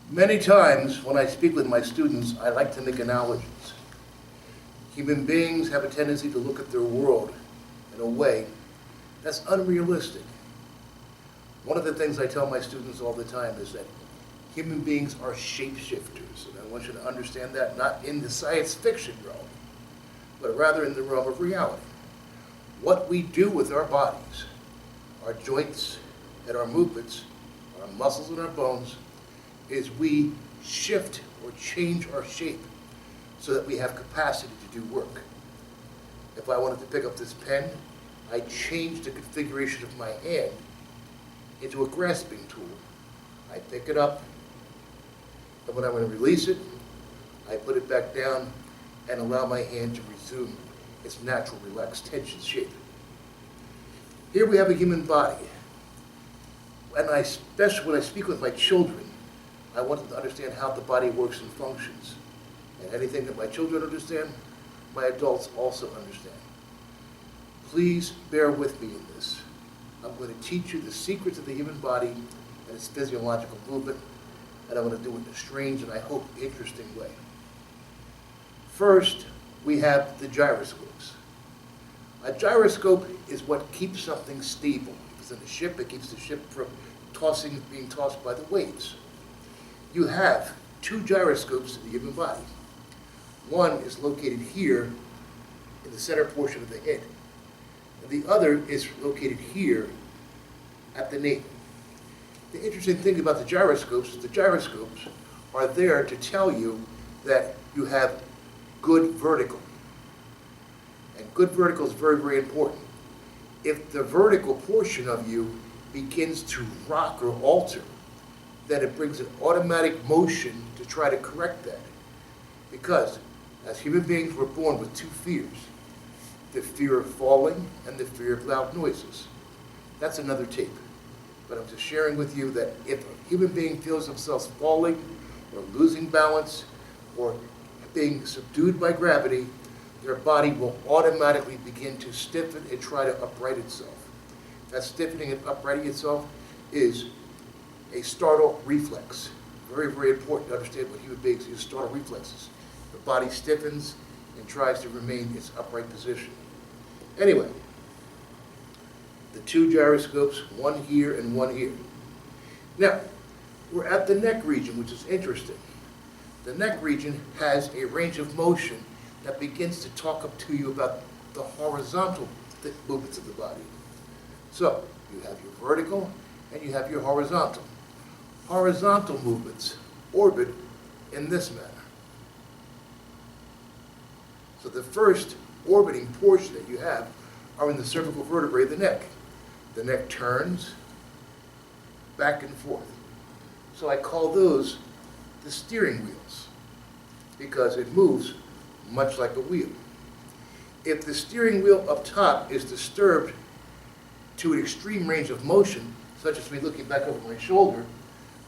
Many times when I speak with my students, I like to make analogies. Human beings have a tendency to look at their world in a way that's unrealistic. One of the things I tell my students all the time is that human beings are shapeshifters, and I want you to understand that not in the science fiction realm, but rather in the realm of reality. What we do with our bodies, our joints and our movements, our muscles and our bones, is we shift or change our shape so that we have capacity to do work. If I wanted to pick up this pen, I change the configuration of my hand into a grasping tool. I pick it up, and when I want to release it, I put it back down and allow my hand to resume its natural relaxed tension shape. Here we have a human body. And especially when I speak with my children, I want them to understand how the body works and functions. And anything that my children understand, my adults also understand. Please bear with me in this. I'm going to teach you the secrets of the human body and its physiological movement, and I'm going to do it in a strange and I hope interesting way. First, we have the gyroscopes. A gyroscope is what keeps something stable. If it's in a ship, it keeps the ship from being tossed by the waves. You have two gyroscopes in the human body. One is located here in the center portion of the head, and the other is located here at the navel. The interesting thing about the gyroscopes is the gyroscopes are there to tell you that you have good vertical. And good vertical is very, very important. If the vertical portion of you begins to rock or alter, then it brings an automatic motion to try to correct that. Because as human beings, we're born with two fears: the fear of falling and the fear of loud noises. That's another tape. But I'm just sharing with you that if a human being feels themselves falling or losing balance or being subdued by gravity, their body will automatically begin to stiffen and try to upright itself. That stiffening and uprighting itself is a startle reflex. Very, very important to understand what human beings use startle reflexes. The body stiffens and tries to remain in its upright position. Anyway, the two gyroscopes, one here and one here. Now, we're at the neck region, which is interesting. The neck region has a range of motion that begins to talk up to you about the horizontal movements of the body. So, you have your vertical and you have your horizontal. Horizontal movements orbit in this manner. So the first orbiting portion that you have are in the cervical vertebrae of the neck. The neck turns back and forth. So I call those the steering wheels because it moves much like a wheel. If the steering wheel up top is disturbed to an extreme range of motion, such as me looking back over my shoulder,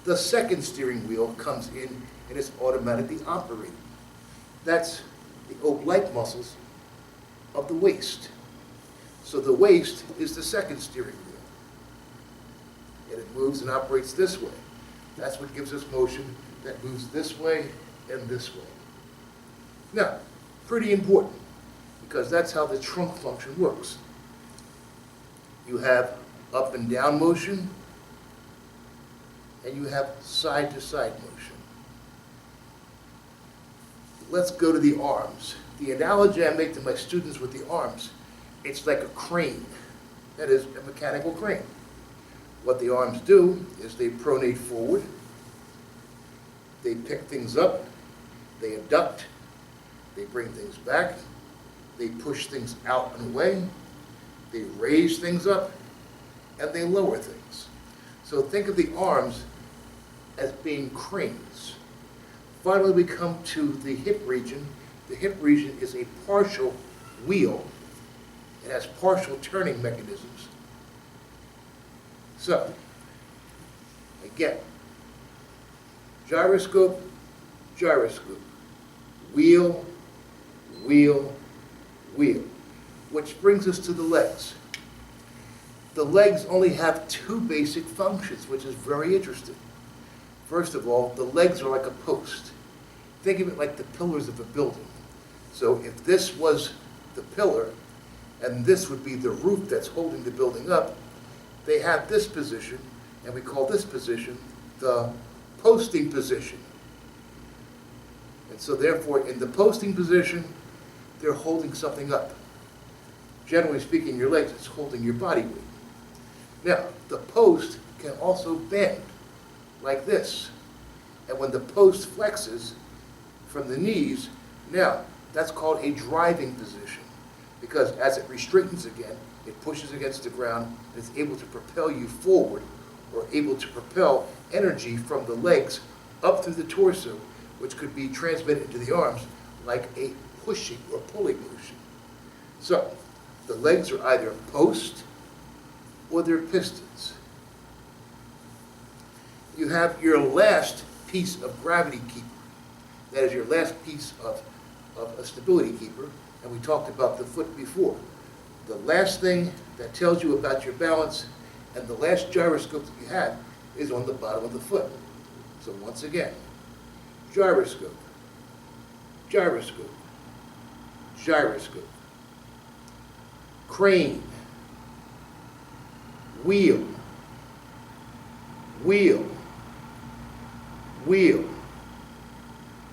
the second steering wheel comes in and is automatically operated. That's the oblique muscles of the waist. So the waist is the second steering wheel. And it moves and operates this way. That's what gives us motion that moves this way and this way. Now, pretty important, because that's how the trunk function works. You have up and down motion, and you have side-to-side motion. Let's go to the arms. The analogy I make to my students with the arms, it's like a crane. That is a mechanical crane. What the arms do is they pronate forward, they pick things up, they adduct, they bring things back, they push things out and away, they raise things up, and they lower things. So think of the arms as being cranes. Finally, we come to the hip region. The hip region is a partial wheel. It has partial turning mechanisms. So, again, gyroscope, gyroscope, wheel, wheel, wheel, which brings us to the legs. the legs only have two basic functions, which is very interesting. First of all, the legs are like a post. Think of it like the pillars of a building. So if this was the pillar, and this would be the roof that's holding the building up, they have this position, and we call this position the posting position. And so therefore, in the posting position, they're holding something up. Generally speaking, your legs, it's holding your body weight. Now, the post can also bend like this. And when the post flexes from the knees, now, that's called a driving position. Because as it restraightens again, it pushes against the ground and is able to propel you forward, or able to propel energy from the legs up through the torso, which could be transmitted into the arms like a pushing or pulling motion. So, the legs are either post or they're pistons. You have your last piece of gravity keeper. That is your last piece of a stability keeper, and we talked about the foot before. The last thing that tells you about your balance and the last gyroscope that you have is on the bottom of the foot. So once again, gyroscope, gyroscope, gyroscope, crane, wheel, wheel, wheel,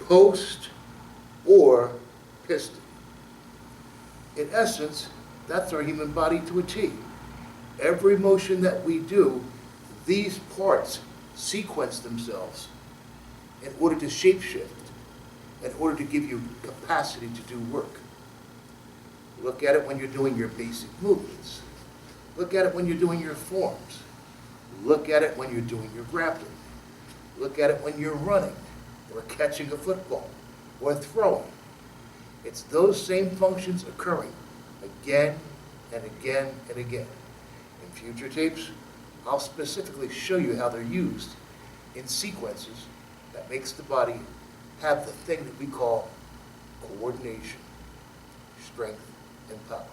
post, or piston. In essence, that's our human body to a T. Every motion that we do, these parts sequence themselves in order to shapeshift, in order to give you capacity to do work. Look at it when you're doing your basic movements. Look at it when you're doing your forms. Look at it when you're doing your grappling. Look at it when you're running, or catching a football, or throwing. It's those same functions occurring again and again and again. In future tapes, I'll specifically show you how they're used in sequences that makes the body have the thing that we call coordination, strength, and power.